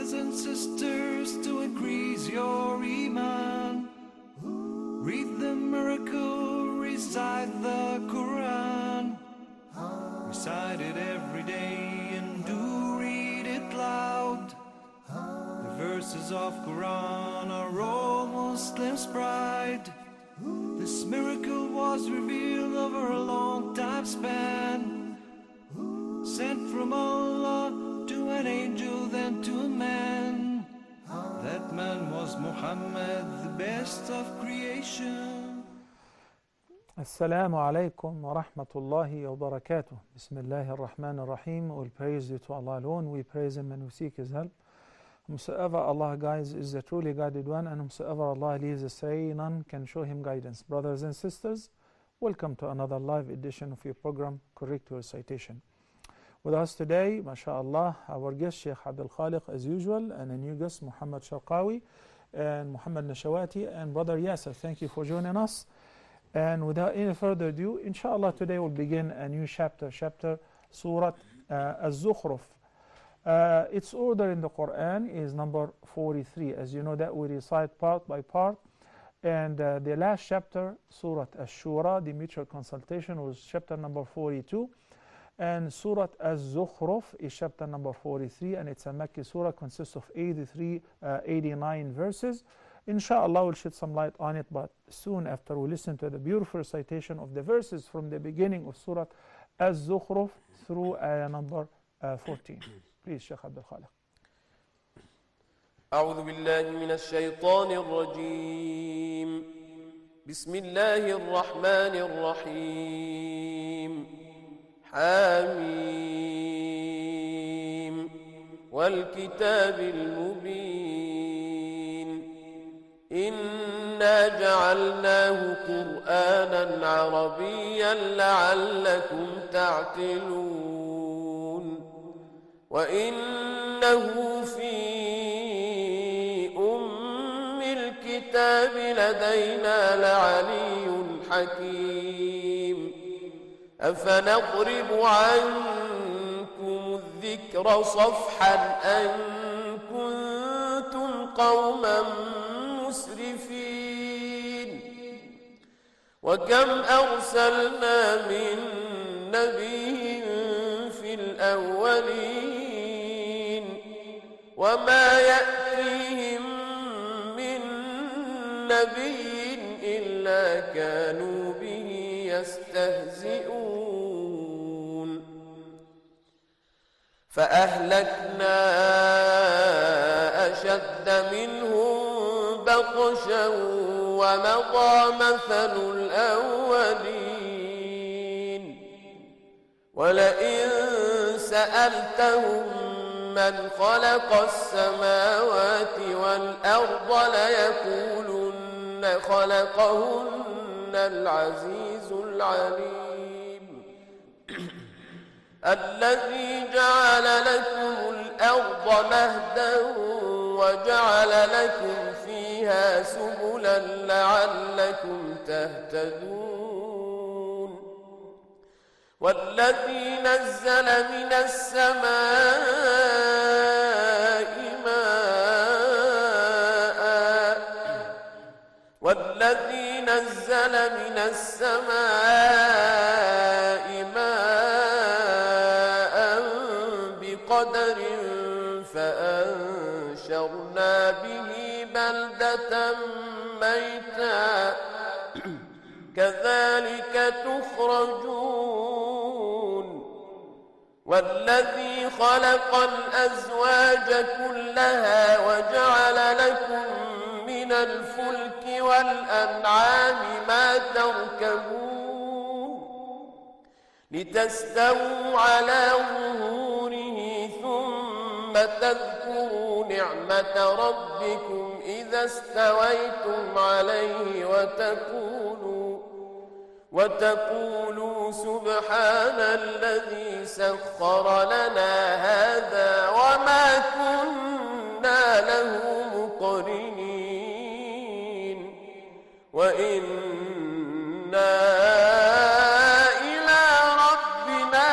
brothers and sisters, to increase your iman. Read the miracle, recite the Qur'an. Recite it every day and do read it loud. The verses of Qur'an are all Muslims' pride. This miracle was revealed over a long time span, sent from Allah to an angel, then to a man. That man was Muhammad, the best of creation. Assalamu alaikum wa rahmatullahi wa barakatuh. Bismillahir Rahmanir Rahim. All praise due to Allah alone. We praise Him and we seek His help. Whomsoever Allah guides is the truly guided one, and whomsoever Allah leaves astray, none can show him guidance. Brothers and sisters, welcome to another live edition of your program, Correct Your Recitation. With us today, mashallah, our guest Sheikh Abdul Khaliq as usual, and a new guest, Muhammad Sharqawi and Muhammad Nashawati and Brother Yasser. Thank you for joining us. And without any further ado, inshallah, today we'll begin a new chapter Surat Az-Zukhruf. Its order in the Qur'an is number 43. As you know that we recite part by part. And the last chapter, Surat Ash-Shura, the mutual consultation, was chapter number 42. And Surat Az-Zukhruf is chapter number 43, and it's a Makki surah, consists of 89 verses. Inshallah, we'll shed some light on it, but soon after we listen to the beautiful recitation of the verses from the beginning of Surat Az-Zukhruf through ayah number 14. Please, Sheikh Abdul Khaliq. أعوذ بالله من الشيطان الرجيم. بسم الله الرحمن الرحيم. حميم والكتاب المبين. إنا جعلناه قرآنا عربيا لعلكم تعقلون. وإنه في أم الكتاب لدينا لعلي حكيم. أفنضرب عنكم الذكر صفحا أن كنتم قوما مسرفين. وكم أرسلنا من نبي في الأولين وما يأتيهم من نبي إلا كانوا به يستهزئون. فأهلكنا أشد منهم بطشا ومضى مثل الأولين. ولئن سألتهم من خلق السماوات والأرض ليقولن خلقهن العزيز العليم. الذي جعل لكم الأرض مهدا وجعل لكم فيها سبلا لعلكم تهتدون. والذي نزل من السماء ماء بقدر فأنشرنا به بلدة ميتا كذلك تخرجون. والذي خلق الأزواج كلها وجعل لكم من الفلك والأنعام ما تركبون لتستووا على ظهوره ثم تذكروا نعمة ربكم إذا استويتم عليه وتقولوا سبحان الذي سخر لنا هذا وما كنا له مقرنين وإنا إلى ربنا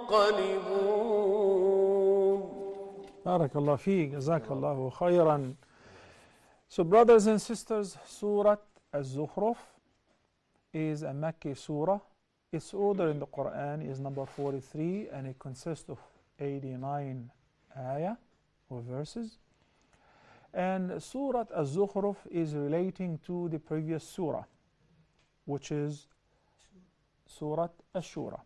لمنقلبون. Barakallah feek, Jazakallahu khairan. So brothers and sisters, Surat Az-Zukhruf is a Makki surah. Its order in the Qur'an is number 43 and it consists of 89 ayah or verses. And Surat Az-Zukhruf is relating to the previous surah, which is Surat Ash-Shura.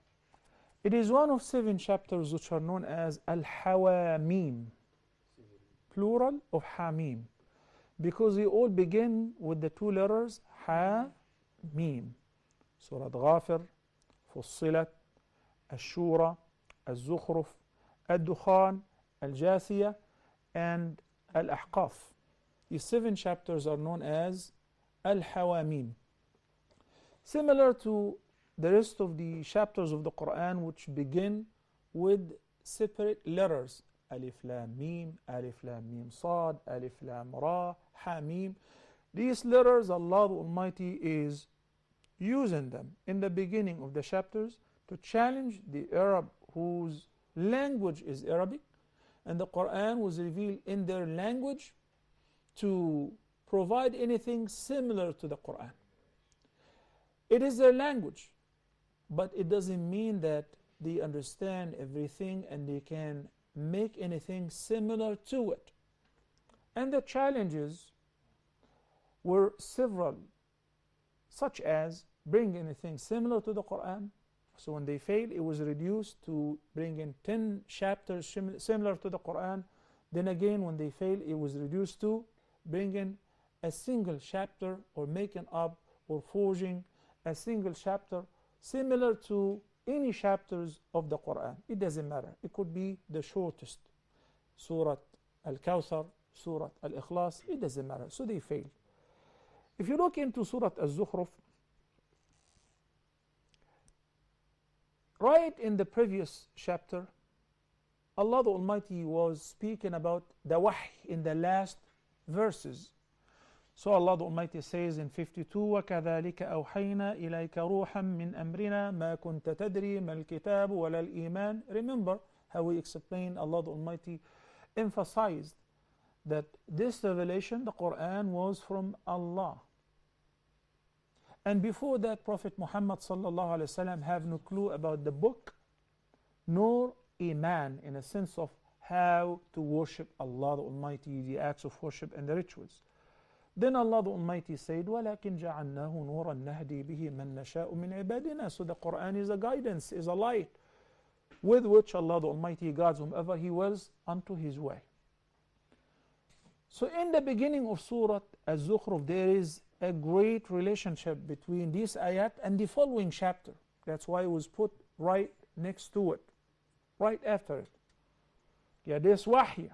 It is one of 7 chapters which are known as Al-Hawamim, plural of Hamim, because they all begin with the 2 letters Ha-Mim. Surat Ghafir, Fussilat, Ash-Shura, Az-Zukhruf, Ad-Dukhan, Al-Jasiyah, and Al-Ahqaf. These 7 chapters are known as Al-Hawamim. Similar to the rest of the chapters of the Qur'an, which begin with separate letters, Alif Lam Mim, Alif Lam Mim Sad, Alif Lam Ra, Ha Mim. These letters, Allah the Almighty is using them in the beginning of the chapters to challenge the Arab whose language is Arabic, and the Qur'an was revealed in their language to provide anything similar to the Qur'an. It is their language, but it doesn't mean that they understand everything and they can make anything similar to it. And the challenges were several, such as bring anything similar to the Qur'an. So when they failed, it was reduced to bring in 10 chapters similar to the Qur'an. Then again, when they failed, it was reduced to bring in a single chapter or making up or forging a single chapter similar to any chapters of the Qur'an. It doesn't matter. It could be the shortest. Surat Al-Kawthar, Surat Al-Ikhlas, it doesn't matter. So they failed. If you look into Surat Az-Zukhruf, right in the previous chapter, Allah the Almighty was speaking about the wahy in the last verses. So Allah the Almighty says in 52, وَكَذَلِكَ أَوْحَيْنَا إِلَيْكَ رُوحًا مِّنْ أَمْرِنَا مَا كُنْتَ تَدْرِي مَا الْكِتَابُ وَلَا الْإِيمَانُ. Remember how we explained, Allah the Almighty emphasized that this revelation, the Qur'an, was from Allah. And before that, Prophet Muhammad sallallahu alaihi wasallam have no clue about the book, nor Iman, in a sense of how to worship Allah the Almighty, the acts of worship and the rituals. Then Allah the Almighty said, وَلَكِنْ جَعَلْنَاهُ نُورًا نَهْدِي بِهِ مَنْ نَشَاءُ مِنْ عِبَادِنَا. So the Qur'an is a guidance, is a light, with which Allah the Almighty guides whomever He wills unto His way. So in the beginning of Surah Az-Zukhruf, there is a great relationship between this ayat and the following chapter. That's why it was put right next to it, right after it. Yeah, this wahy,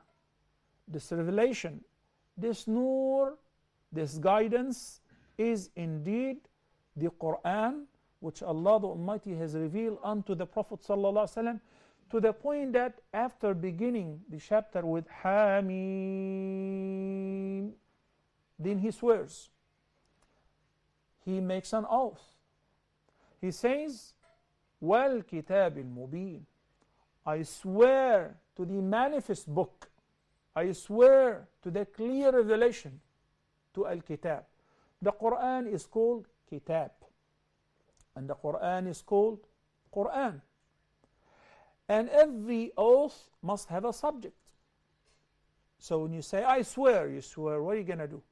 this revelation, this nur, this guidance is indeed the Qur'an, which Allah the Almighty has revealed unto the Prophet ﷺ, to the point that after beginning the chapter with Hamim, then he swears. He makes an oath. He says, وَالْكِتَابِ الْمُبِينِ. I swear to the manifest book. I swear to the clear revelation, to Al-Kitab. The Qur'an is called Kitab, and the Qur'an is called Qur'an. And every oath must have a subject. So when you say, I swear, you swear, what are you going to do?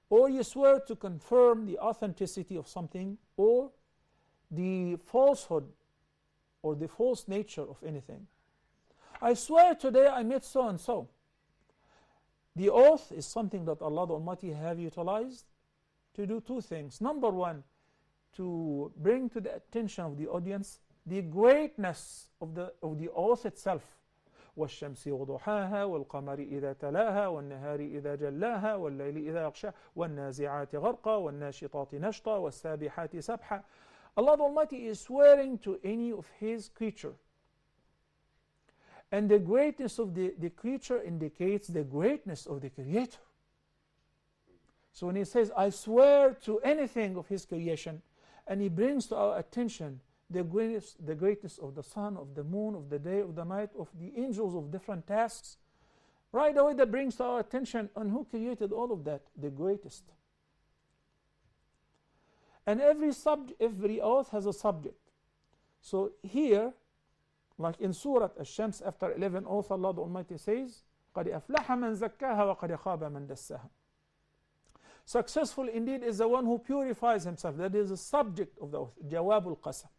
Or you swear to confirm the authenticity of something, or the falsehood or the false nature of anything. I swear today I met so and so. The oath is something that Allah the Almighty have utilized to do 2 things. Number 1, to bring to the attention of the audience the greatness of the oath itself. والشمس وضحاها والقمر إذا تلاها والنهار إذا جلاها والليل إذا يغشاها والنازعات غرقا والناشطات نشطا والسابحات سبحا. Allah the Almighty is swearing to any of His creature. And the greatness of the creature indicates the greatness of the Creator. So when He says, I swear to anything of His creation, and He brings to our attention the greatness of the sun, of the moon, of the day, of the night, of the angels of different tasks, Right away that brings to our attention on who created all of that, the greatest. And every oath has a subject. So here, like in Surat Ash-Shams, after 11 oaths, Allah the Almighty says, قَدْ أَفْلَحَ مَنْ زَكَّاهَا وَقَدْ خَابَ مَنْ دَسَّاهَا. Successful indeed is the one who purifies himself. That is the subject of the oath, Jawab al-Qasam.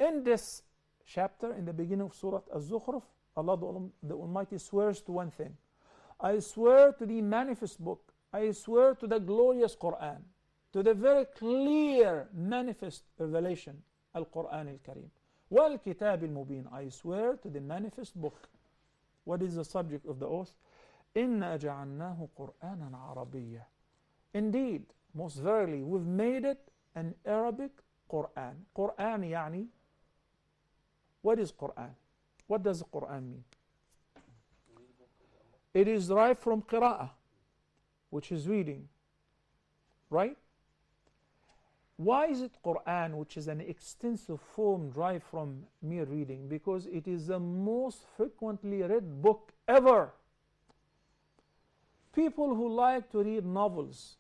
In this chapter, in the beginning of Surat Az-Zukhruf, Allah the Almighty swears to one thing. I swear to the manifest book. I swear to the glorious Qur'an, to the very clear manifest revelation, Al-Qur'an Al-Kareem. Wal-Kitab Al-Mubin. I swear to the manifest book. What is the subject of the oath? إِنَّا جَعَلْنَاهُ قُرْآنًا عَرَبِيًّا. Indeed, most verily, we've made it an Arabic Qur'an. Qur'an يعني, what is Qur'an? What does Qur'an mean? It is derived from qira'ah, which is reading, right? Why is it Qur'an, which is an extensive form derived from mere reading? Because it is the most frequently read book ever. People who like to read novels,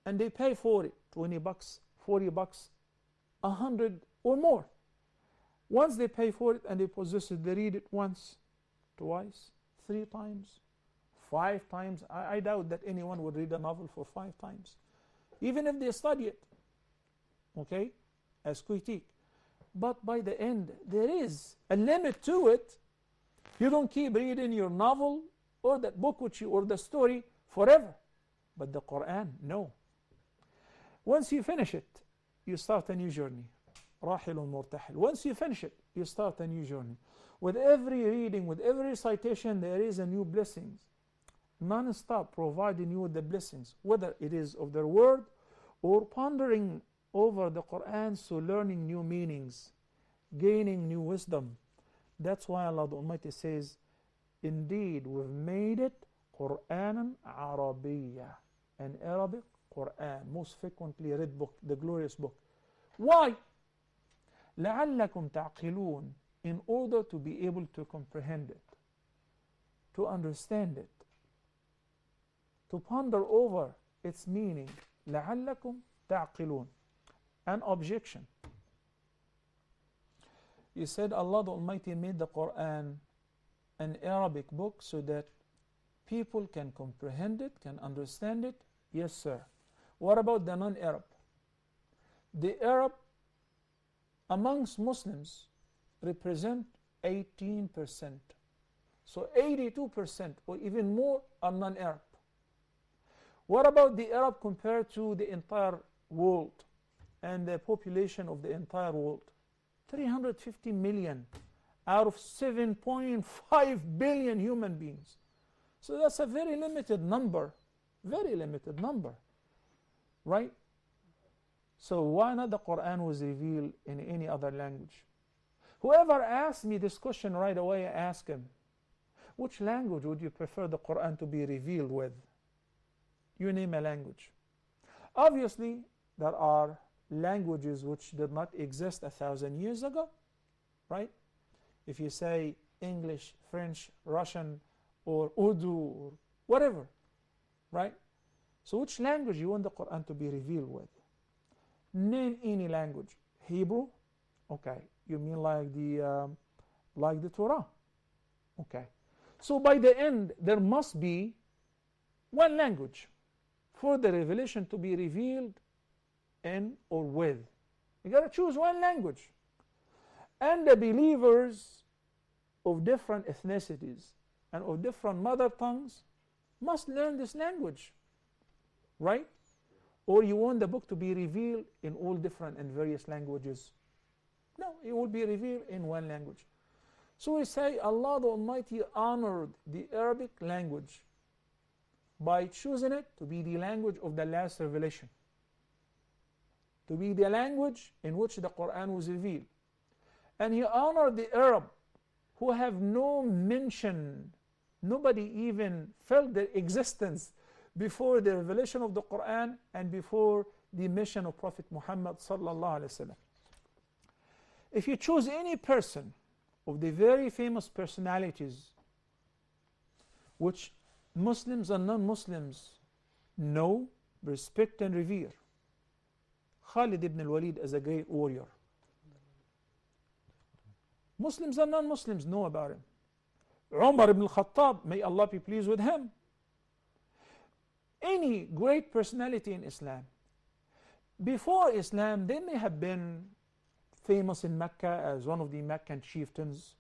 and they pay for it, 20 bucks, 40 bucks, 100 or more. Once they pay for it and they possess it, they read it once, twice, 3 times, 5 times. I doubt that anyone would read a novel for 5 times, even if they study it, okay, as critique. But by the end, there is a limit to it. You don't keep reading your novel or that book or the story forever. But the Qur'an, no. Once you finish it, you start a new journey. Rahilun murtahil. Once you finish it, you start a new journey. With every reading, with every recitation, there is a new blessings. Non-stop providing you with the blessings, whether it is of their word or pondering over the Qur'an, so learning new meanings, gaining new wisdom. That's why Allah the Almighty says, indeed, we've made it Qur'anan Arabiyya, an Arabic Qur'an, most frequently read book, the glorious book. Why? لَعَلَّكُمْ تَعْقِلُونَ, in order to be able to comprehend it, to understand it, to ponder over its meaning. لَعَلَّكُمْ تَعْقِلُونَ. An objection. You said Allah the Almighty made the Qur'an an Arabic book so that people can comprehend it, can understand it. Yes, sir. What about the non-Arab? The Arab amongst Muslims represent 18%. So 82% or even more are non-Arab. What about the Arab compared to the entire world and the population of the entire world? 350 million out of 7.5 billion human beings. So that's a very limited number, right? So why not the Qur'an was revealed in any other language? Whoever asked me this question right away, I ask him, which language would you prefer the Qur'an to be revealed with? You name a language. Obviously, there are languages which did not exist 1,000 years ago, right? If you say English, French, Russian, or Urdu, or whatever, right? So which language you want the Qur'an to be revealed with? Name any language. Hebrew? Okay. You mean like the Torah? Okay. So by the end, there must be one language for the revelation to be revealed in or with. You got to choose one language. And the believers of different ethnicities and of different mother tongues must learn this language, right? Or you want the book to be revealed in all different and various languages? No, it will be revealed in one language. So we say Allah the Almighty honored the Arabic language by choosing it to be the language of the last revelation, to be the language in which the Qur'an was revealed. And He honored the Arab who have no mention, nobody even felt their existence before the revelation of the Qur'an and before the mission of Prophet Muhammad sallallahu alaihi wasallam. If you choose any person of the very famous personalities which Muslims and non-Muslims know, respect, and revere. Khalid ibn al-Walid as a great warrior. Muslims and non-Muslims know about him. Umar ibn al-Khattab, may Allah be pleased with him. Any great personality in Islam. Before Islam, they may have been famous in Mecca as one of the Meccan chieftains,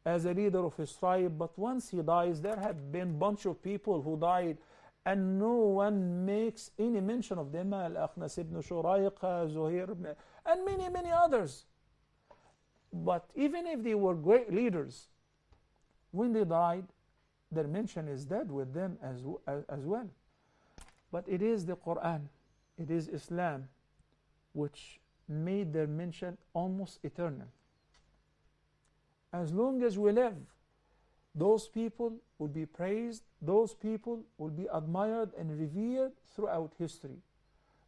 as a leader of his tribe, but once he dies, there have been a bunch of people who died, and no one makes any mention of them. Al-Akhnas ibn Shurayq, Zuhair ibn, and many, many others. But even if they were great leaders, when they died, their mention is dead with them as well. But it is the Qur'an, it is Islam, which made their mention almost eternal. As long as we live, those people will be praised, those people will be admired and revered throughout history.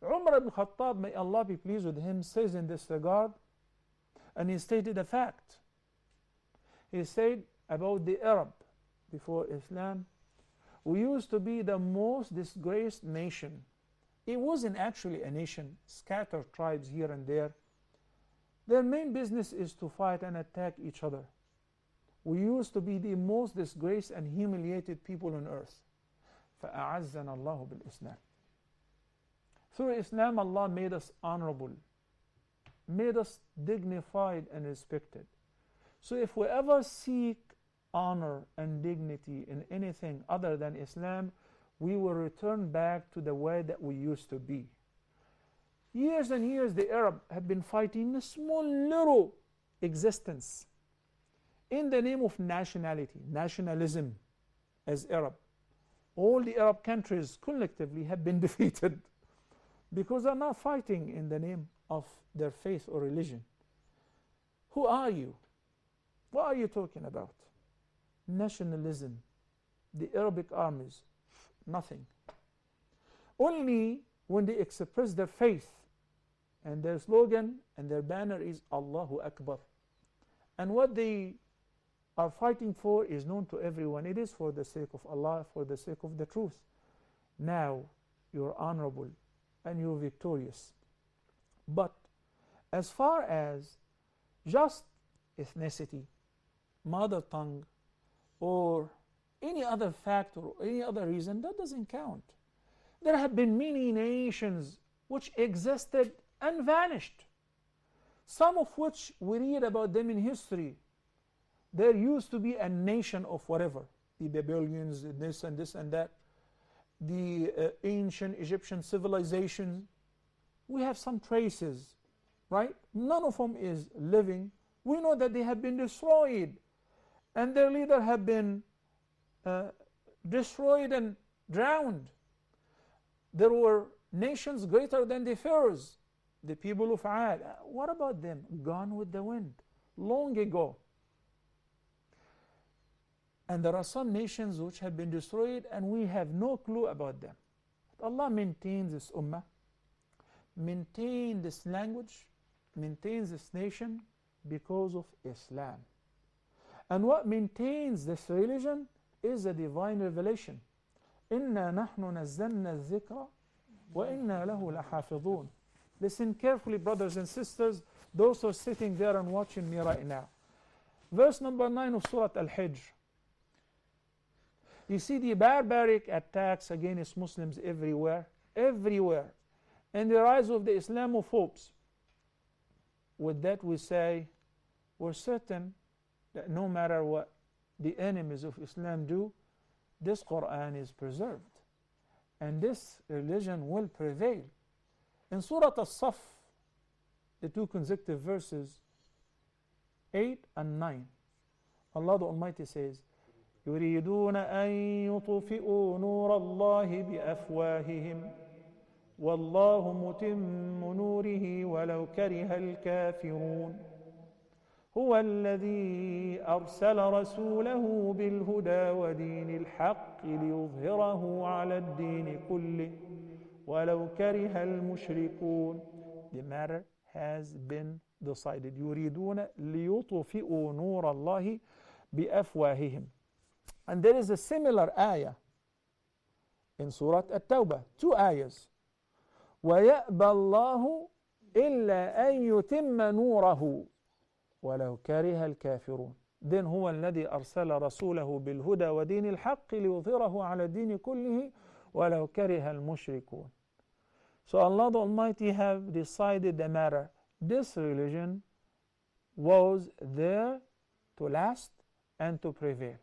Umar ibn Khattab, may Allah be pleased with him, says in this regard, and he stated a fact. He said about the Arab before Islam, we used to be the most disgraced nation. It wasn't actually a nation, scattered tribes here and there. Their main business is to fight and attack each other. We used to be the most disgraced and humiliated people on earth. فَأَعَزَّنَا اللَّهُ بِالْإِسْلَامِ. Through Islam, Allah made us honorable, made us dignified and respected. So if we ever seek honor and dignity in anything other than Islam, we will return back to the way that we used to be. Years and years, the Arab have been fighting a small little existence in the name of nationality, nationalism as Arab. All the Arab countries collectively have been defeated because they're not fighting in the name of their faith or religion. Who are you? What are you talking about? Nationalism, the Arabic armies, nothing. Only when they express their faith, and their slogan and their banner is Allahu Akbar. And what they are fighting for is known to everyone. It is for the sake of Allah, for the sake of the truth. Now you're honorable and you're victorious. But as far as just ethnicity, mother tongue, or any other factor or any other reason, that doesn't count. There have been many nations which existed and vanished, some of which we read about them in history. There used to be a nation of whatever, the Babylonians, this and this and that, the ancient Egyptian civilization. We have some traces, right? None of them is living. We know that they have been destroyed, and their leader have been destroyed and drowned. There were nations greater than the pharaohs, the people of Ad. What about them? Gone with the wind, long ago. And there are some nations which have been destroyed and we have no clue about them. But Allah maintains this ummah, maintains this language, maintains this nation because of Islam. And what maintains this religion is a divine revelation. إِنَّا نَحْنُ نَزَّلْنَا الذِّكْرَ وَإِنَّا لَهُ لَحَافِظُونَ. Listen carefully, brothers and sisters, those who are sitting there and watching me right now. Verse number 9 of Surat Al-Hijr. You see the barbaric attacks against Muslims everywhere, everywhere. And the rise of the Islamophobes. With that we say, we're certain that no matter what the enemies of Islam do, this Qur'an is preserved. And this religion will prevail. In Surat As-Saff, the two consecutive verses, 8 and 9, Allah the Almighty says, يريدون أن يطفئوا نور الله بأفواههم والله متم نوره ولو كره الكافرون هو الذي أرسل رسوله بالهدى ودين الحق ليظهره على الدين كله ولو كره المشركون. The matter has been decided. يريدون ليطفئوا نور الله بأفواههم. And there is a similar ayah in Surat At-Tawbah, 2 ayahs. وَيَأْبَى اللَّهُ إِلَّا أَن يُتِمَّ نُورَهُ وَلَوْ كَرِهَ الْكَافِرُونَ. Then هو الذي أرسل رسوله بالهدى ودين الحق ليظهره على الدين كله ولو كره المشركون. So Allah the Almighty have decided the matter. This religion was there to last and to prevail,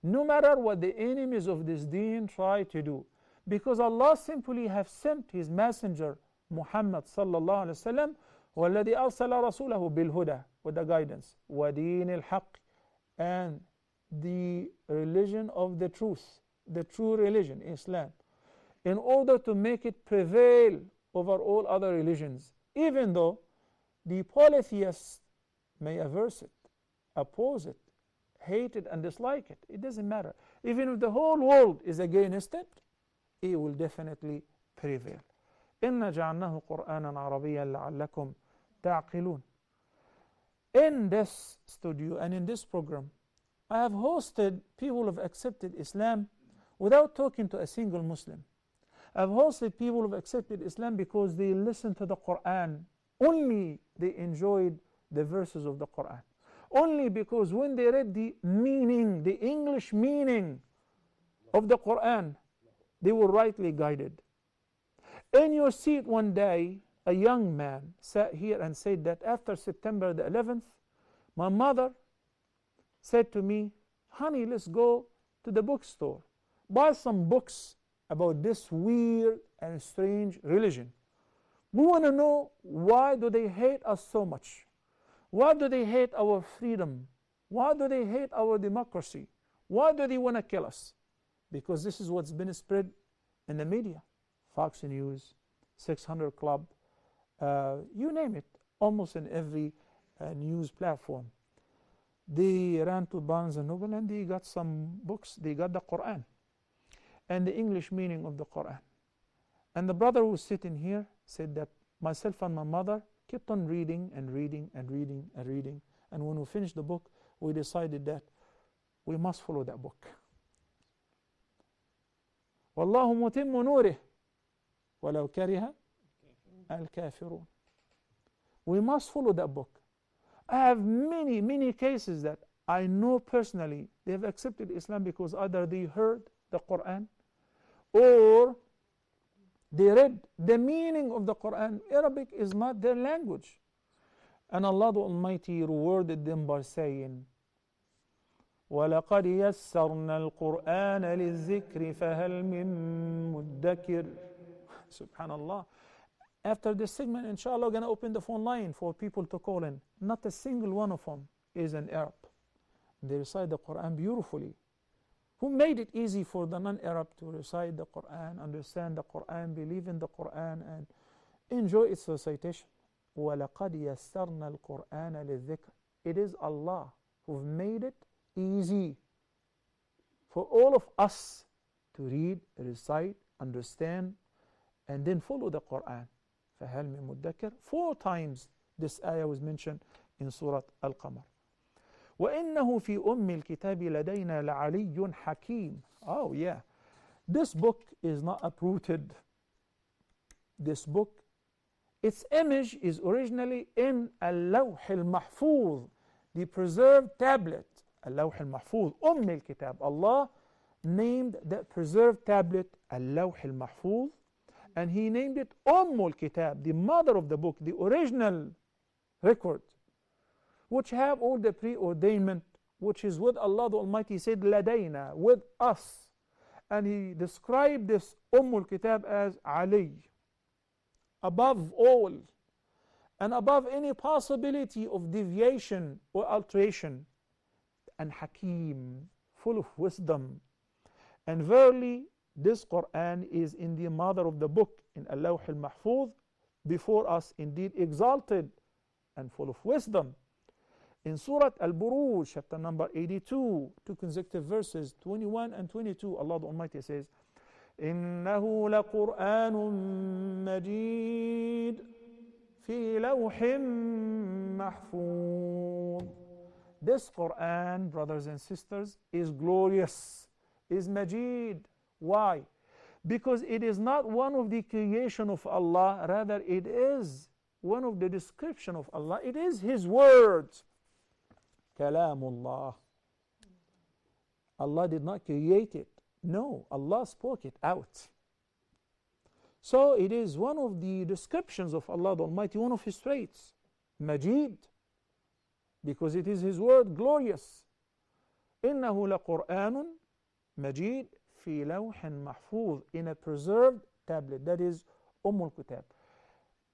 no matter what the enemies of this deen try to do, because Allah simply have sent His messenger Muhammad sallallahu alaihi wasallam, والذي أرسل رسوله بالهدى, with the guidance, ودين الحق, and the religion of the truth, the true religion, Islam, in order to make it prevail over all other religions, even though the polytheists may averse it, oppose it, hate it, and dislike it. It doesn't matter. Even if the whole world is against it, it will definitely prevail. إِنَّا جَعَلْنَاهُ قُرْآنًا عَرَبِيًّا لَعَلَّكُمْ تَعْقِلُونَ. In this studio and in this program, I have hosted people who have accepted Islam without talking to a single Muslim. I've hosted people who have accepted Islam because they listened to the Qur'an. Only they enjoyed the verses of the Qur'an. Only because when they read the meaning, the English meaning of the Qur'an, they were rightly guided. In your seat one day, a young man sat here and said that after September the 11th, my mother said to me, honey, let's go to the bookstore, buy some books about this weird and strange religion. We want to know, why do they hate us so much? Why do they hate our freedom? Why do they hate our democracy? Why do they want to kill us? Because this is what's been spread in the media. Fox News, 600 Club, you name it, almost in every news platform. They ran to Barnes and Noble and they got some books. They got the Qur'an and the English meaning of the Qur'an. And the brother who was sitting here said that myself and my mother kept on reading and reading and reading and reading. And when we finished the book, we decided that we must follow that book. وَاللَّهُ مُتِمُّ نُورِهِ وَلَوْ كَرِهَ الْكَافِرُونَ. We must follow that book. I have many cases that I know personally. They have accepted Islam because either they heard the Qur'an or they read the meaning of the Qur'an. Arabic is not their language. And Allah the Almighty rewarded them by saying, وَلَقَدْ يَسَّرْنَا الْقُرْآنَ لِلذِّكْرِ فَهَلْ مِن مُدَّكِرٍ. Subhanallah. After this segment, inshallah, we're going to open the phone line for people to call in. Not a single one of them is an Arab. They recite the Qur'an beautifully. Who made it easy for the non-Arab to recite the Qur'an, understand the Qur'an, believe in the Qur'an, and enjoy its recitation? وَلَقَدْ يَسَّرْنَا الْقُرْآنَ لِلذِّكْرِ. It is Allah who made it easy for all of us to read, recite, understand, and then follow the Qur'an. فَهَلْ مِن مُدَّكِرٍ. 4 times this ayah was mentioned in Surat Al-Qamar. وَإِنَّهُ فِي أُمِّ الْكِتَابِ لَدَيْنَا لَعَلِيٌّ حَكِيمٌ. Oh yeah, this book is not uprooted. This book, its image is originally in Al-Lawh Al-Mahfuz, the preserved tablet. Al-Lawh Al-Mahfuz, الكتاب. Allah named that preserved tablet Al-Lawh Al-Mahfuz, and He named it الكتاب, the mother of the book, the original record, which have all the preordainment, which is what Allah the Almighty said, لدينا, with us. And He described this الكتاب as Ali, above all, and above any possibility of deviation or alteration, and Hakim, full of wisdom. And verily, this Qur'an is in the mother of the book, in Al-Lawh Al-Mahfuz, before us, indeed exalted and full of wisdom. In Surat Al-Buruj, chapter number 82, 2 consecutive verses, 21 and 22, Allah the Almighty says, إِنَّهُ لَقُرْآنٌ مَجِيدٌ فِي لَوْحٍ مَحْفُوظٍ. This Qur'an, brothers and sisters, is glorious. is Majid. Why? Because it is not one of the creation of Allah, rather it is one of the description of Allah. It is His words. Kalamullah. Allah did not create it. No, Allah spoke it out. So it is one of the descriptions of Allah the Almighty, one of His traits. Majid. Because it is His word, glorious. إِنَّهُ لَقُرْآنٌ مَجِيد فِي لَوْحٍ مَحْفُوظ, in a preserved tablet. That is Kitab.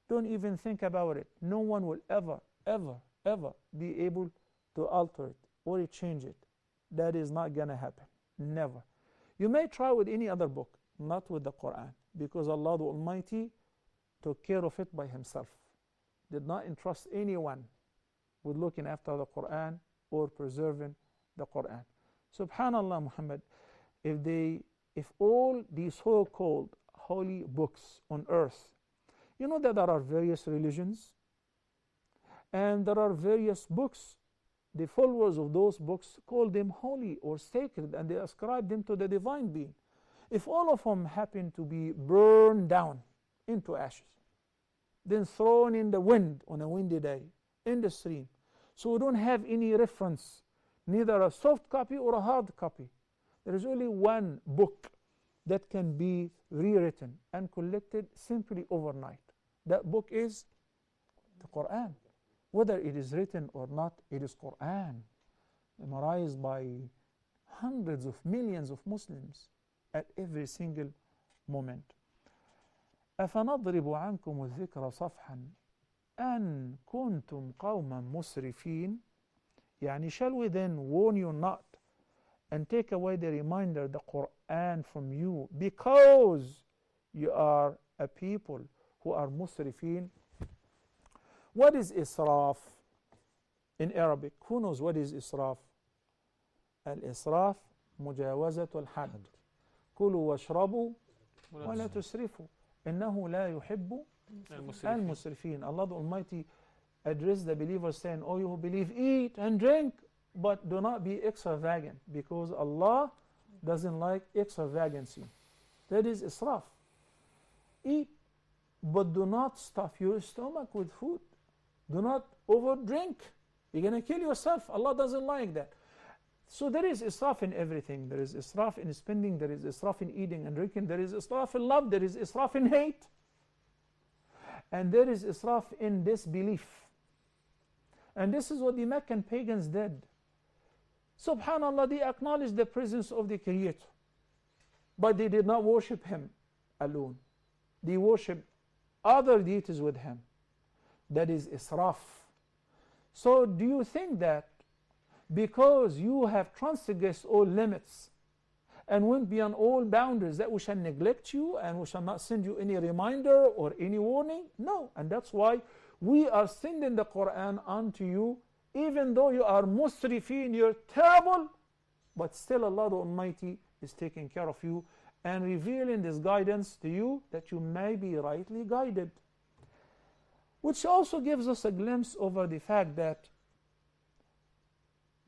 Don't even think about it. No one will ever, ever, ever be able to alter it or change it. That is not going to happen. Never. You may try with any other book, not with the Qur'an, because Allah the Almighty took care of it by Himself. Did not entrust anyone with looking after the Qur'an or preserving the Qur'an. Subhanallah, Muhammad, if all these so-called holy books on earth, you know that there are various religions and there are various books. The followers of those books call them holy or sacred, and they ascribe them to the divine being. If all of them happen to be burned down into ashes, then thrown in the wind on a windy day, in the stream, so we don't have any reference, neither a soft copy or a hard copy. There is only one book that can be rewritten and collected simply overnight. That book is the Qur'an. Whether it is written or not, it is Qur'an, memorized by hundreds of millions of Muslims at every single moment. أَفَنَضْرِبُ عَنْكُمُ الذِّكْرَ صَفْحًا أَنْ كُنْتُمْ قَوْمًا مُسْرِفِينَ. يعني, shall we then warn you not and take away the reminder, the Qur'an, from you because you are a people who are musrifin? What is israf in Arabic? Who knows what is israf? Al-israf مجاوزة الحد. كلوا واشربوا ولا تسرفوا إنه لا يحب المسرفين. Allah the Almighty addressed the believers saying, "Oh, you who believe, eat and drink, but do not be extravagant, because Allah doesn't like extravagancy." That is israf. Eat, but do not stuff your stomach with food. Do not overdrink. You're going to kill yourself. Allah doesn't like that. So there is israf in everything. There is israf in spending. There is israf in eating and drinking. There is israf in love. There is israf in hate. And there is israf in disbelief. And this is what the Meccan pagans did. Subhanallah, they acknowledged the presence of the Creator, but they did not worship Him alone. They worshipped other deities with Him. That is israf. So do you think that because you have transgressed all limits and went beyond all boundaries, that we shall neglect you and we shall not send you any reminder or any warning? No. And that's why we are sending the Qur'an unto you, even though you are musrifin, you're terrible, but still Allah the Almighty is taking care of you and revealing this guidance to you that you may be rightly guided. Which also gives us a glimpse over the fact that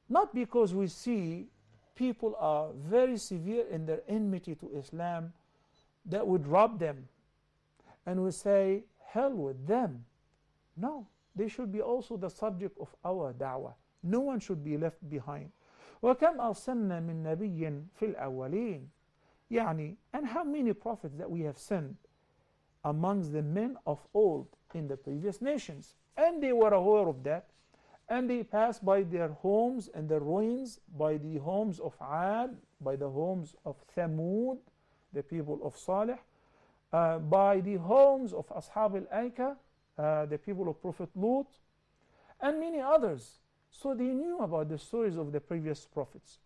not because we see people are very severe in their enmity to Islam that would rob them and we say, hell with them. No, they should be also the subject of our da'wah. No one should be left behind. وَكَمْ أَرْسَلْنَا مِن نَبِيٍّ فِي الْأَوَّلِينَ. يعني, and how many prophets that we have sent amongst the men of old in the previous nations. And they were aware of that. And they passed by their homes and their ruins, by the homes of Ad, by the homes of Thamud, the people of Salih, by the homes of Ashab al-Aika, the people of Prophet Lut, and many others. So they knew about the stories of the previous prophets.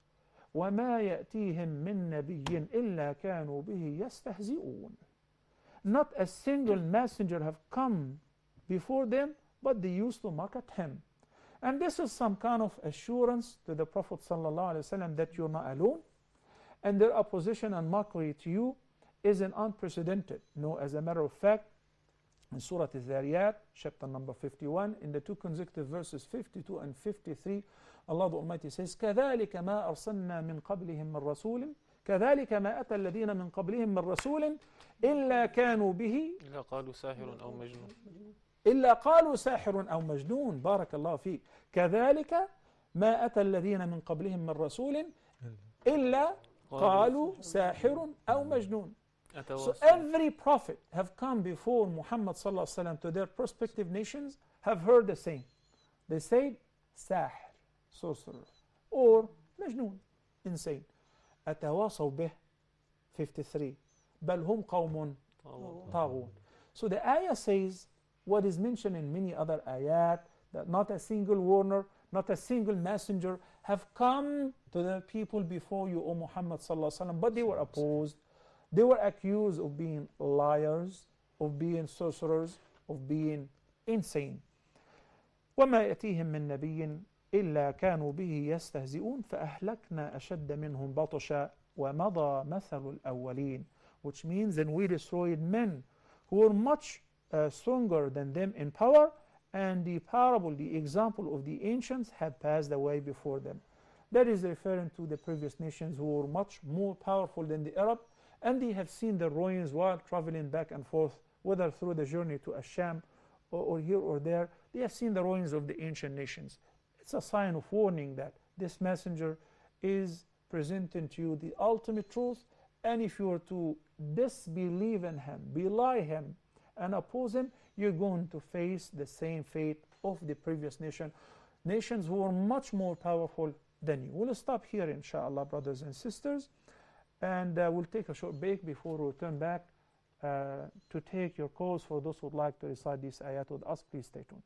وَمَا يَأْتِيهِم مِّن نَبِيٍّ إِلَّا كَانُوا بِهِ يَسْتَهْزِئُونَ. Not a single messenger have come before them, but they used to mock at him. And this is some kind of assurance to the Prophet ﷺ that you're not alone, and their opposition and mockery to you isn't unprecedented. No, as a matter of fact, in Surat Az-Zariyat, chapter number 51, in the two consecutive verses 52 and 53, Allah the Almighty says, كَذَلِكَ مَا أَرْسَلْنَا مِنْ قَبْلِهِمْ مِنْ رَسُولٍ كذلك ما أتى الذين من قبلهم من رسول إلا كانوا به إلا قالوا ساحر أو مجنون. إلا قالوا ساحر أو مجنون. بارك الله فيك. كذلك ما أتى الذين من قبلهم من رسول إلا قالوا ساحر أو مجنون. So every prophet have come before Muhammad sallallahu alaihi wasallam to their prospective nations have heard the same. They say ساحر, sorcerer, or مجنون, insane. أتواصوا به 53 بل هم قوم طاغون. So the ayah says what is mentioned in many other ayat, that not a single warner, not a single messenger have come to the people before you, O Muhammad sallallahu alaihi wasallam, but they were opposed. They were accused of being liars, of being sorcerers, of being insane. وما يأتيهم من نبي إلا كانوا به يستهزئون فأهلكنا أشد منهم بطشا ومضى مثل الأولين. Which means then we destroyed men who were much stronger than them in power, and the parable, the example of the ancients had passed away before them. That is referring to the previous nations who were much more powerful than the Arab, and they have seen the ruins while traveling back and forth, whether through the journey to Asham or here or there. They have seen the ruins of the ancient nations. It's a sign of warning that this messenger is presenting to you the ultimate truth, and if you are to disbelieve in him, belie him, and oppose him, you're going to face the same fate of the previous nations who were much more powerful than you. We'll stop here, inshallah, brothers and sisters, and we'll take a short break before we return back to take your calls. For those who would like to recite these ayat with us, please stay tuned.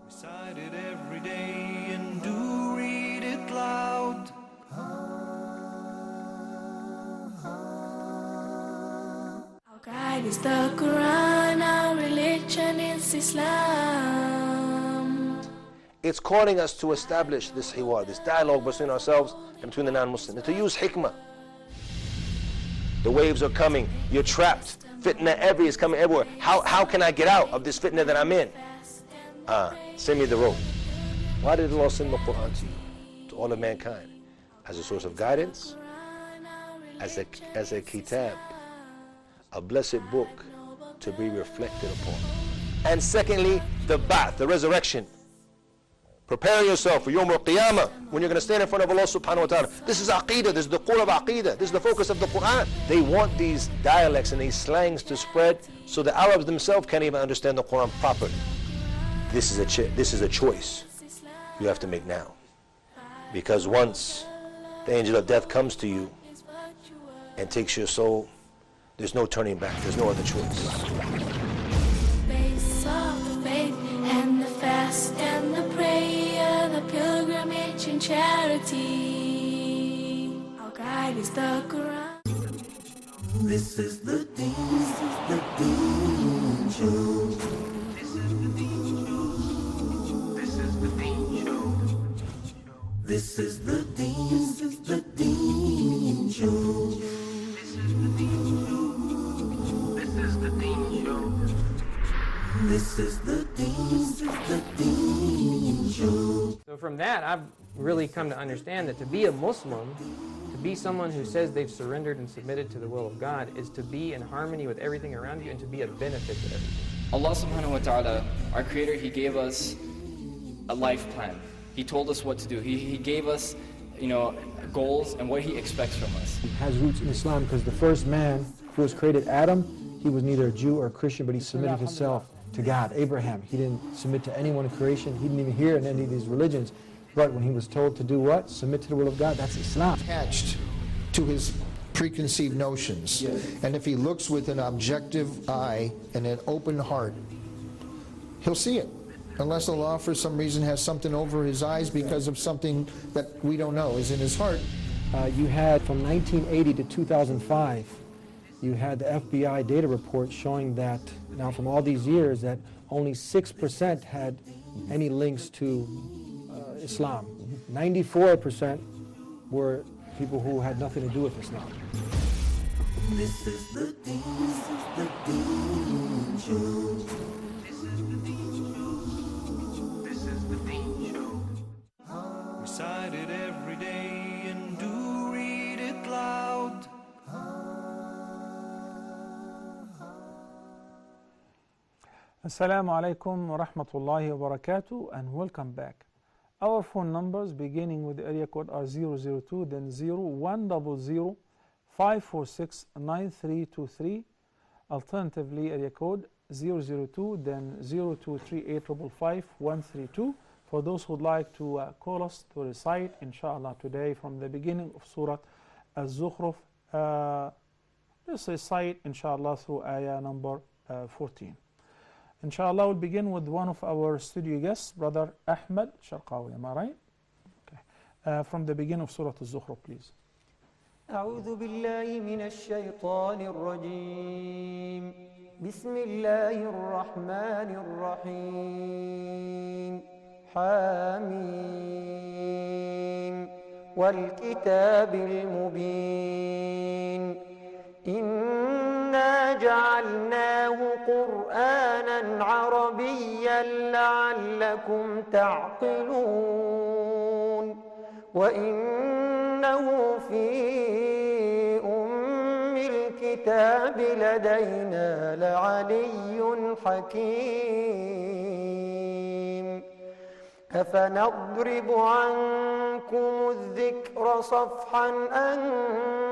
Recite it every day and do read it loud. Our guide is the Qur'an, our religion is Islam. It's calling us to establish this hiwar, this dialogue between ourselves and between the non-Muslims, and to use hikmah. The waves are coming, you're trapped, fitna is coming everywhere. How can I get out of this fitna that I'm in? Send me the road. Why did Allah send the Qur'an to you, to all of mankind? As a source of guidance, as a kitab, a blessed book to be reflected upon. And secondly, the ba'ath, the resurrection. Prepare yourself for Yawm al-Qiyamah, when you're going to stand in front of Allah subhanahu wa ta'ala. This is aqeedah, this is the core of aqeedah, this is the focus of the Qur'an. They want these dialects and these slangs to spread so the Arabs themselves can't even understand the Qur'an properly. This is a choice you have to make now. Because once the angel of death comes to you and takes your soul, there's no turning back, there's no other choice. Base of the faith and the fast and the prayer, the pilgrimage and charity. Our guide is the Quran. This is the Deen, this is the Deen Show. This is the Deen Show. This is the Deen Show. This is the Deen, this is the Deen Show. This is the Deen Show. This is the Deen Show. This is the Deen, this is the Deen Show. So from that, I've really come to understand that to be a Muslim, to be someone who says they've surrendered and submitted to the will of God, is to be in harmony with everything around you and to be a benefit to everything. Allah subhanahu wa ta'ala, our Creator, He gave us a life plan. He told us what to do. He gave us, goals and what He expects from us. It has roots in Islam because the first man who was created, Adam, he was neither a Jew or a Christian, but he submitted himself to God. Abraham, he didn't submit to anyone in creation. He didn't even hear in any of these religions. But when he was told to do what? Submit to the will of God. That's Islam. Attached to his preconceived notions. Yes. And if he looks with an objective eye and an open heart, he'll see it. Unless Allah for some reason has something over his eyes because of something that we don't know is in his heart. You had from 1980 to 2005, you had the FBI data report showing that now from all these years that only 6% had any links to Islam. 94% were people who had nothing to do with Islam. This is the Deen, this is the Deen Show. This is the Deen Show. This is the Deen Show. Recite it every day and do read it loud. Assalamu alaikum wa rahmatullahi wa barakatuh, and welcome back. Our phone numbers beginning with the area code are 002, then 0100 546 9323. Alternatively, area code 002, then 0238555132. For those who would like to call us to recite, inshallah, today from the beginning of Surat Az-Zukhruf, let's recite, inshallah, through ayah number 14. Inshallah, we'll begin with one of our studio guests, Brother Ahmed Sharqawi. Am I right? Okay. From the beginning of Surah Az-Zukhruf, please. أعوذ بالله من الشيطان الرجيم بسم الله الرحمن الرحيم حاميم والكتاب المبين إنا جعلناه قرآنا عربيا لعلكم تعقلون وإنه في أم الكتاب لدينا لعلي حكيم أفنضرب عنكم الذكر صفحا أن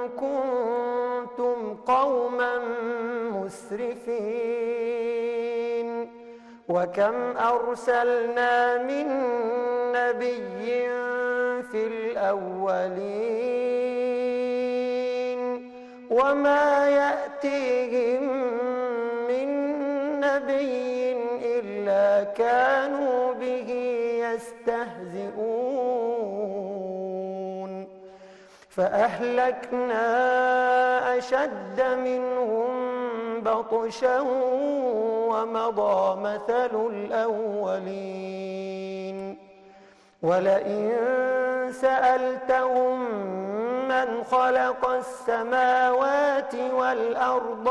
كنتم قوما مسرفين وكم أرسلنا من نبي في الأولين وما يأتيهم من نبي إلا كانوا به يستهزئون فأهلكنا أشد منهم بطشا ومضى مثل الأولين ولئن سألتهم من خلق السماوات والأرض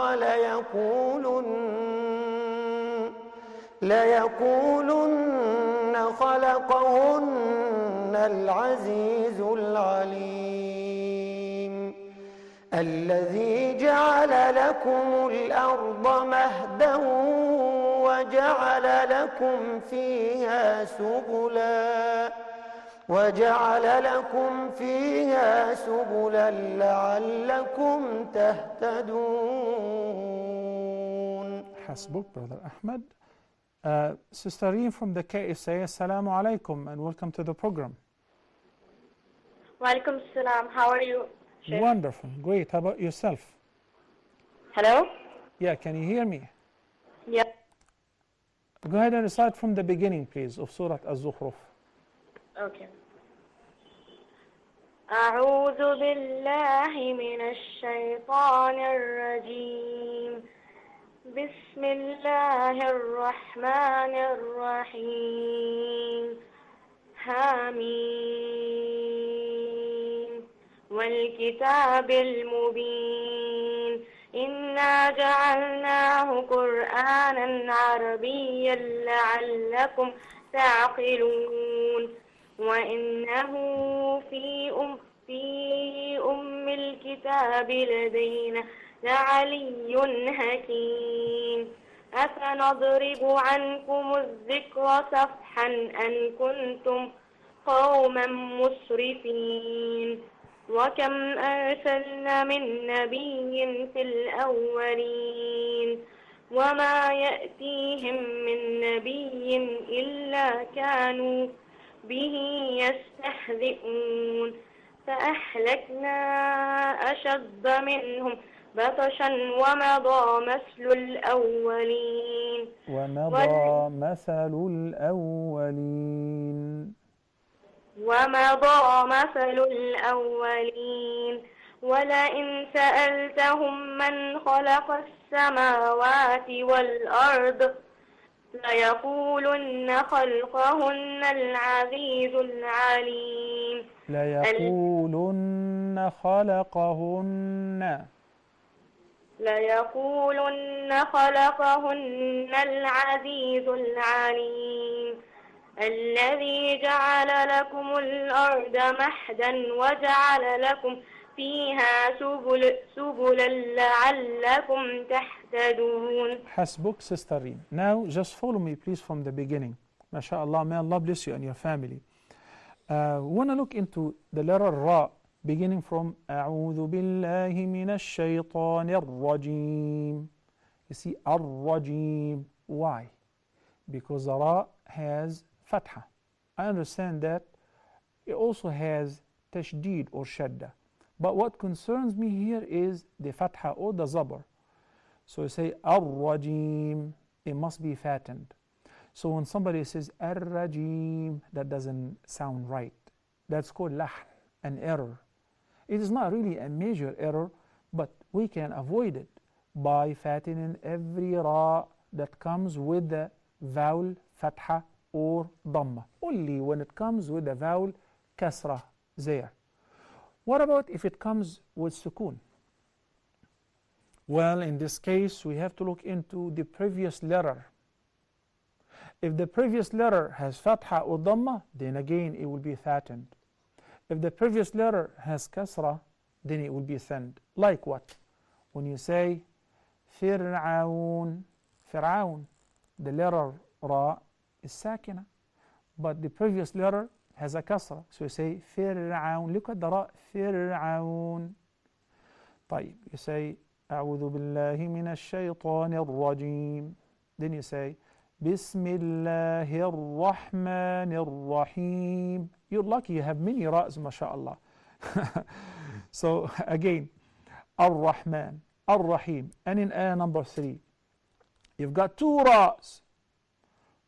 ليقولن خلقهن العزيز العليم الذي جعل لكم الأرض مهدا وجعل لكم فيها سبلا لعلكم تهتدون. حسبك, Brother Ahmed. Sister Reem from the KSA, Assalamu alaikum and welcome to the program. Walaikum salam. How are you, Sheikh? Wonderful. Great. How about yourself? Hello? Yeah, can you hear me? Yeah. Go ahead and recite from the beginning, please, of Surah Az-Zukhruf. Okay. أعوذ بالله من الشيطان الرجيم بسم الله الرحمن الرحيم حميم والكتاب المبين إنا جعلناه قرآنا عربيا لعلكم تعقلون وإنه في أم الكتاب لدينا لعلي حكيم أفنضرب عنكم الذكر صفحا أن كنتم قوما مسرفين وكم أرسلنا من نبي في الأولين وما يأتيهم من نبي إلا كانوا به يستهزئون فأهلكنا أشد منهم بطشا ومضى مثل الأولين ولئن سألتهم من خلق السماوات والأرض ليقولن خلقهن العزيز العليم ليقولن خلقهن العزيز العليم الذي جعل لكم الأرض مهدا وجعل لكم فيها سبلا لعلكم تهتدون مهتدون. حسبك, Sister Reem. Now just follow me please from the beginning. MashaAllah, may Allah bless you and your family. We want to look into the letter Ra, beginning from أعوذ بالله من الشيطان الرجيم. You see, الرجيم. Why? Because the Ra has Fatha. I understand that it also has Tashdid or Shadda. But what concerns me here is the Fatha or the Zabr. So you say Ar-Rajim, it must be fattened. So when somebody says Ar-Rajim, that doesn't sound right. That's called lahm, an error. It is not really a major error, but we can avoid it by fattening every Ra that comes with the vowel Fatha or Dhamma. Only when it comes with the vowel Kasra there. What about if it comes with Sukun? Well, in this case, we have to look into the previous letter. If the previous letter has Fatha or Dhamma, then again it will be fattened. If the previous letter has Kasra, then it will be thinned. Like what? When you say Fir'aun, Fir'aun, the letter Ra is Sakina, but the previous letter has a Kasra. So you say Fir'aun. Look at the Ra, Fir'aun. طيب, you say أعوذ بالله من الشيطان الرجيم. Then you say بسم الله الرحمن الرحيم. You're lucky you have many Ra's, mashallah. So again, Ar-Rahman, Ar-Rahim. And in ayah number 3, you've got two Ra's.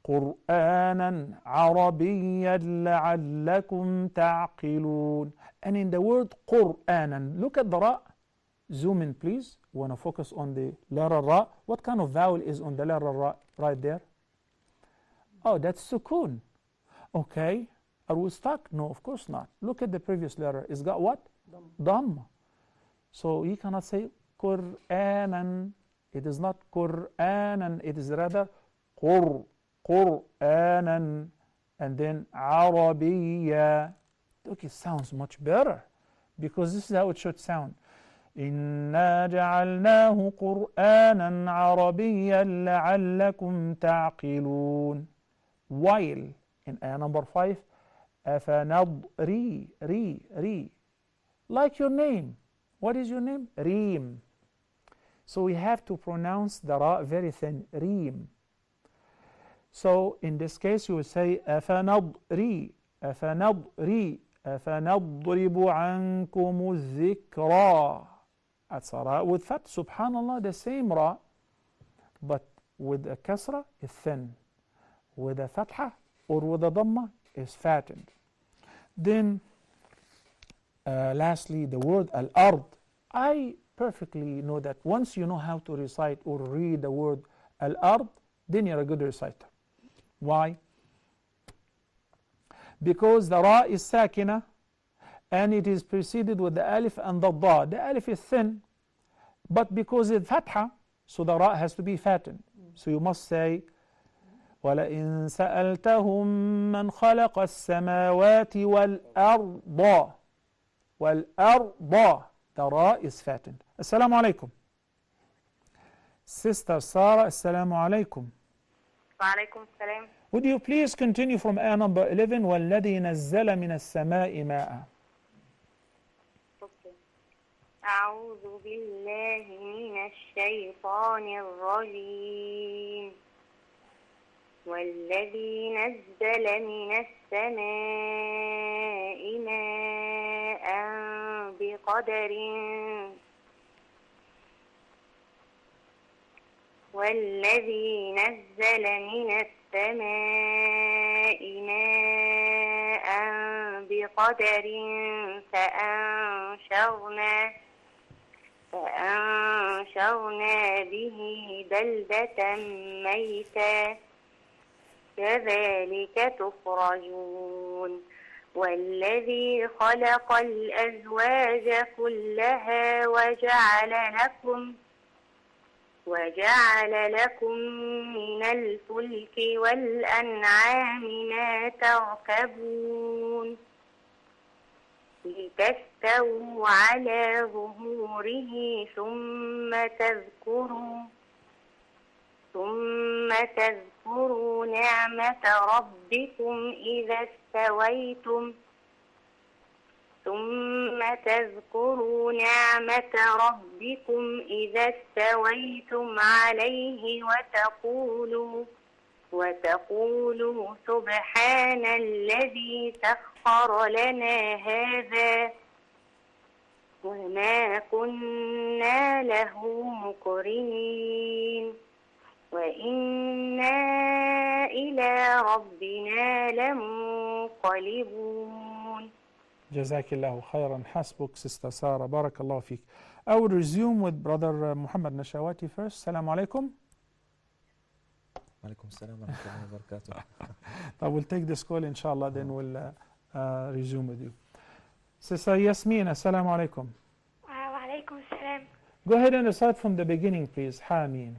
قرآنا عربيا لعلكم تعقلون. And in the word قرآنا, look at the Ra. Zoom in please. We want to focus on the letter Ra. What kind of vowel is on the letter Ra right there? Oh, that's Sukun. Okay. Are we stuck? No, of course not. Look at the previous letter. It's got what? Dhamma. So you cannot say Qur'anan. It is not Qur'anan. It is rather Qur'anan. And then Arabiyya. Look, it sounds much better. Because this is how it should sound. إِنَّا جَعَلْنَاهُ قُرْآنًا عَرَبِيًّا لَعَلَّكُمْ تَعْقِلُونَ. While in ayah number 5, أَفَنَضْرِي ri. Like your name. What is your name? Reem. So we have to pronounce the Ra very thin. Reem. So in this case you will say أَفَنَضْرِي أَفَنَضْرِي أَفَنَضْرِبُ عَنْكُمُ الذِّكْرَى. That's a Ra with Fat. Subhanallah, the same Ra, but with a Kasra is thin. With a Fatha or with a Dhamma is fattened. Then lastly, the word Al-Ard. I perfectly know that once you know how to recite or read the word Al-Ard, then you're a good reciter. Why? Because the Ra is Sakina and it is preceded with the Alif and the Da. The Alif is thin, but because it's Fatha, so the Ra has to be fattened. So you must say وَلَئِن سَأَلْتَهُم مَّنْ خَلَقَ السَّمَاوَاتِ وَالْأَرْضَ. وَالْأَرْضَ. The Ra is fattened. Assalamu alaikum. Sister Sarah, Assalamu alaikum. وعليكم السلام. Would you please continue from ayah number 11, وَالَّذِي نَزَّلَ مِنَ السَّمَاءِ مَاءً. أعوذ بالله من الشيطان الرجيم. والذي نزل من السماء ماء بقدر والذي نزل من السماء ماء بقدر فأنشرنا به بلدة ميتا كذلك تخرجون. والذي خلق الأزواج كلها وجعل لكم من الفلك والأنعام ما تركبون لتستووا على ظهوره ثم تذكروا ثم تذكروا نعمة ربكم إذا استويتم عليه وتقولوا سبحان الذي سخر لنا هذا وما كنا له مقرنين وإنا إلى ربنا لمنقلبون. جزاك الله خيرا. حسبك Sister Sarah. بارك الله فيك. I will resume with Brother Muhammad Nashawati first. السلام عليكم. وعليكم السلام ورحمة الله وبركاته. I will take this call inshallah, then we'll resume with you. Sister Yasmin, السلام عليكم. وعليكم السلام. Go ahead and recite from the beginning, please. حامين.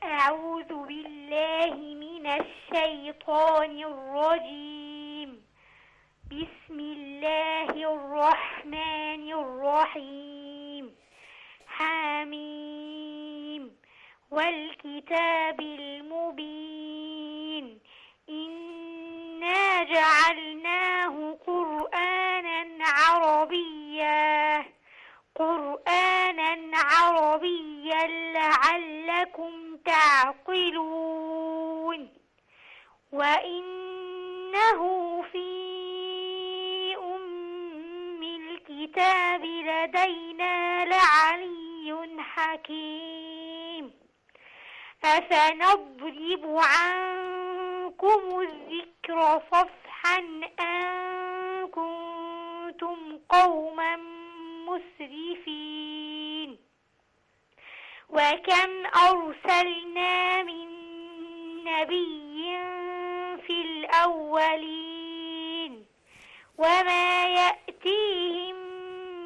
أعوذ بالله من الشيطان الرجيم. بسم الله الرحمن الرحيم. حاميم والكتاب المبين. إنا جعلناه قرآنا عربيا لعلكم تعقلون. وإنه في أم الكتاب لدينا لعلي حكيم. أفنضرب عنكم الذكر صفحا أن كنتم قوما مسرفين. وكم أرسلنا من نبي في الأولين وما يأتيهم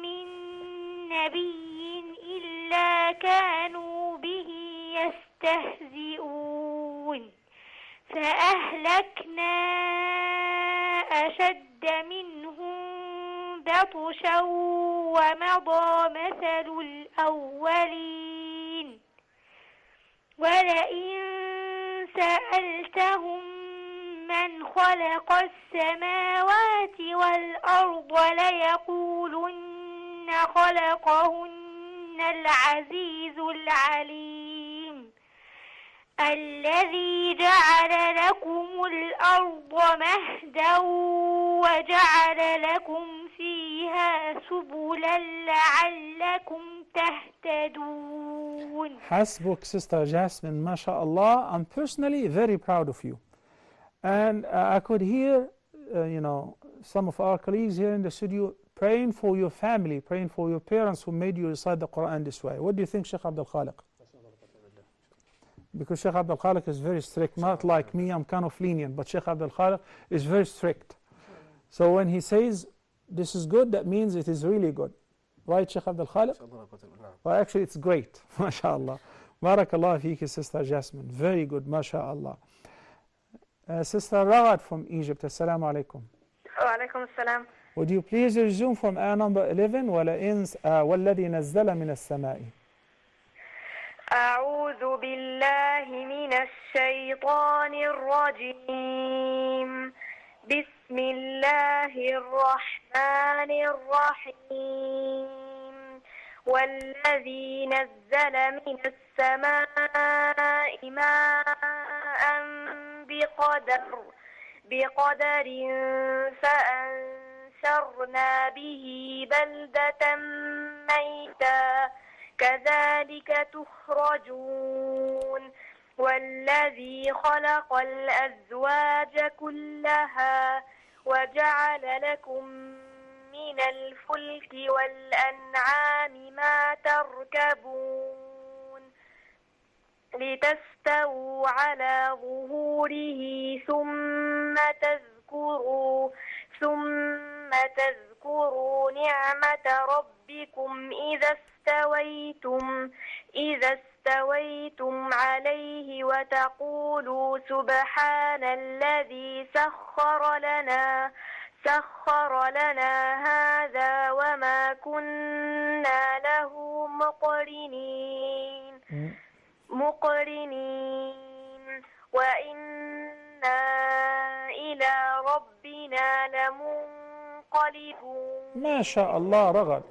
من نبي إلا كانوا به يستهزئون. فأهلكنا أشد منهم بطشا ومضى مثل الأولين. ولئن سألتهم من خلق السماوات والأرض ليقولن خلقهن العزيز العليم. الذي جعل لكم الأرض مهدا وجعل لكم فيها سبلا لعلكم تهتدون. حسبك Sister Jasmine, mashallah. I'm personally very proud of you. And I could hear, some of our colleagues here in the studio praying for your family, praying for your parents who made you recite the Qur'an this way. What do you think, Sheikh Abdul Khaliq? Because Sheikh Abdul Khaliq is very strict, not like me, I'm kind of lenient, but Sheikh Abdul Khaliq is very strict. So when he says this is good, that means it is really good. Right, Sheikh Abdul Khaliq? Well, actually, it's great, mashallah. Barakallah feeki, Sister Jasmine. Very good, mashallah. Sister Ragad from Egypt, assalamu alaikum. وعليكم السلام. Would you please resume from ayah number 11, وَالَّذِي نَزَّلَ مِنَ السَّمَاءِ. أعوذ بالله من الشيطان الرجيم. بسم الله الرحمن الرحيم. والذي نزل من السماء ماء بقدر فأنشرنا به بلدة ميتا كذلك تخرجون. والذي خلق الأزواج كلها وجعل لكم من الفلك والأنعام ما تركبون لتستووا على ظهوره ثم تذكروا نعمة ربكم إذا استويتم عليه وتقولوا سبحان الذي سخر لنا هذا وما كنا له مقرنين مقرنين وإنا إلى ربنا لمنقلبون. MashaAllah, Ragad.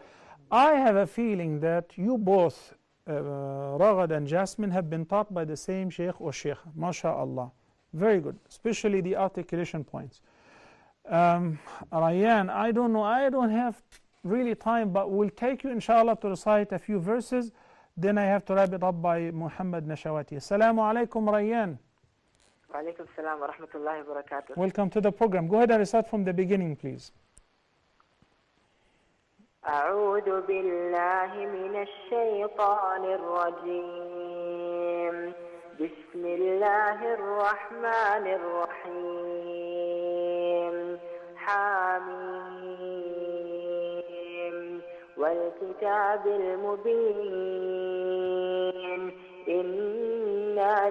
I have a feeling that you both, Ragad and Jasmine, have been taught by the same Sheikh or Sheikha. MashaAllah. Very good, especially the articulation points. Rayyan, I don't know, I don't have really time, but we'll take you inshallah to recite a few verses. Then I have to wrap it up by Muhammad Nashawati. Assalamu alaikum, Rayyan. Wa alaikum salam wa rahmatullahi wa barakatuh. Welcome to the program. Go ahead and recite from the beginning, please. أعوذ بالله من الشيطان الرجيم. بسم الله الرحمن الرحيم. حميم والكتاب المبين. إنا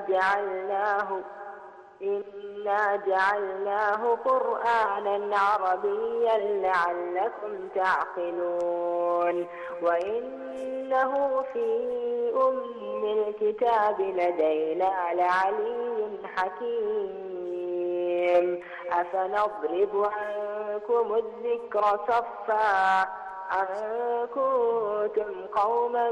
جعلناه قرآنا عربيا لعلكم تعقلون. وإنه في أم الكتاب لدينا لعلي حكيم. أفنضرب عنكم الذكر صفا أن كنتم قوما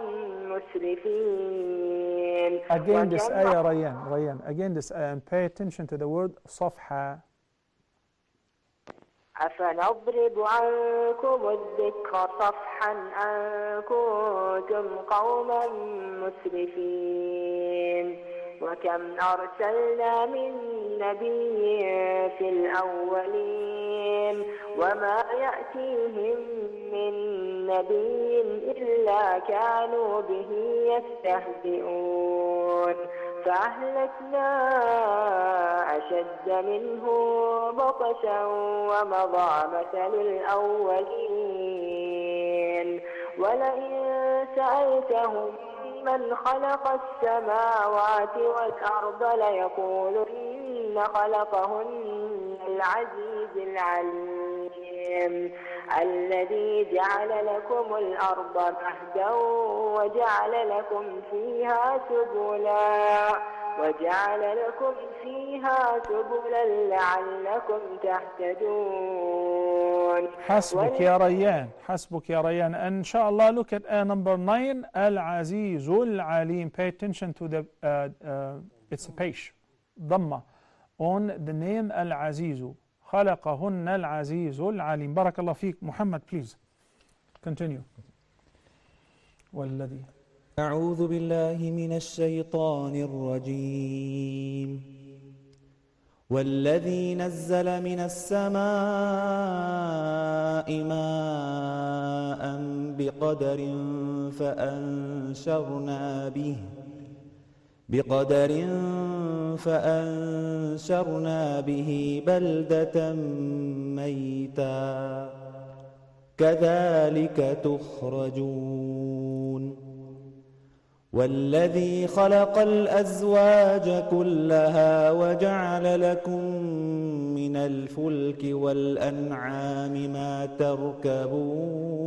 مسرفين. Again this ayah, Rayyan. Again this ayah, and pay attention to the word صفحة. أفنضرب عنكم الذكر صفحا أن كنتم قوما مسرفين. وكم أرسلنا من نبي في الأولين وما يأتيهم من نبي إلا كانوا به يستهزئون. فأهلكنا أشد منه بطشا ومضى مثل الأولين. ولئن سألتهم من خلق السماوات والأرض ليقولن خلقهن العزيز العليم. الذي جعل لكم الأرض مهدا وجعل لكم فيها سبلا لعلكم تهتدون. حسبك يا ريان. حسبك يا ريان. And inshallah, look at ayah number 9. Al-Azizul Alim. Pay attention to the it's a page Dhamma on the name Al-Azizu. خلقهن العزيز العليم. بارك الله فيك. Muhammad, please continue. والذي أعوذ بالله من الشيطان الرجيم. والذي نزل من السماء ماء بقدر فأنشرنا به بلدة ميتا كذلك تخرجون. والذي خلق الأزواج كلها وجعل لكم من الفلك والأنعام ما تركبون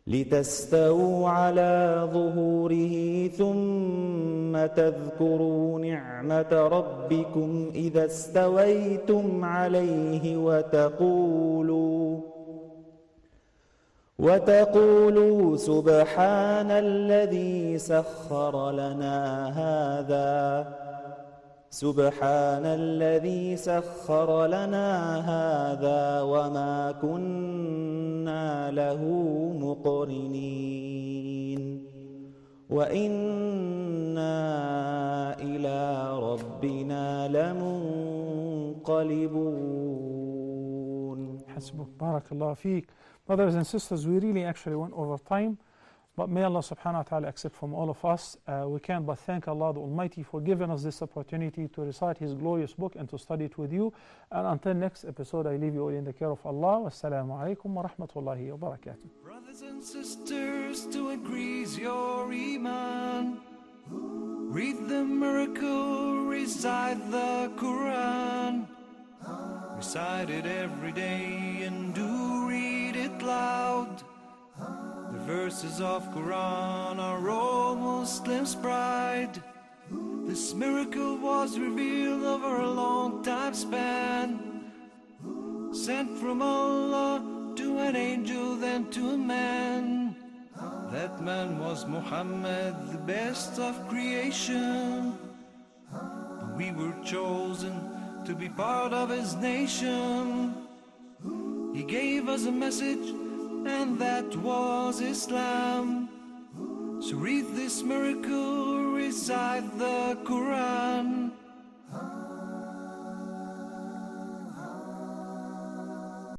لتستووا على ظهوره ثم تذكروا نعمة ربكم إذا استويتم عليه وتقولوا سبحان الذي سخر لنا هذا وما كنا له مقرنين وإنا إلى ربنا لمنقلبون. حسبك. بارك الله فيك. Brothers and sisters, we really actually went over time, but may Allah subhanahu wa ta'ala accept from all of us. We can but thank Allah the Almighty for giving us this opportunity to recite His glorious book and to study it with you. And until next episode, I leave you all in the care of Allah. Wassalamu alaikum wa rahmatullahi wa barakatuh. Brothers and sisters, to increase your iman, read the miracle, recite the Qur'an. Recite it every day and do read it loud. The verse verses of Qur'an are all Muslims' pride. This miracle was revealed over a long time span, sent from Allah to an angel, then to a man. That man was Muhammad, the best of creation. We were chosen to be part of his nation. He gave us a message, and that was Islam. So read this miracle, recite the Qur'an.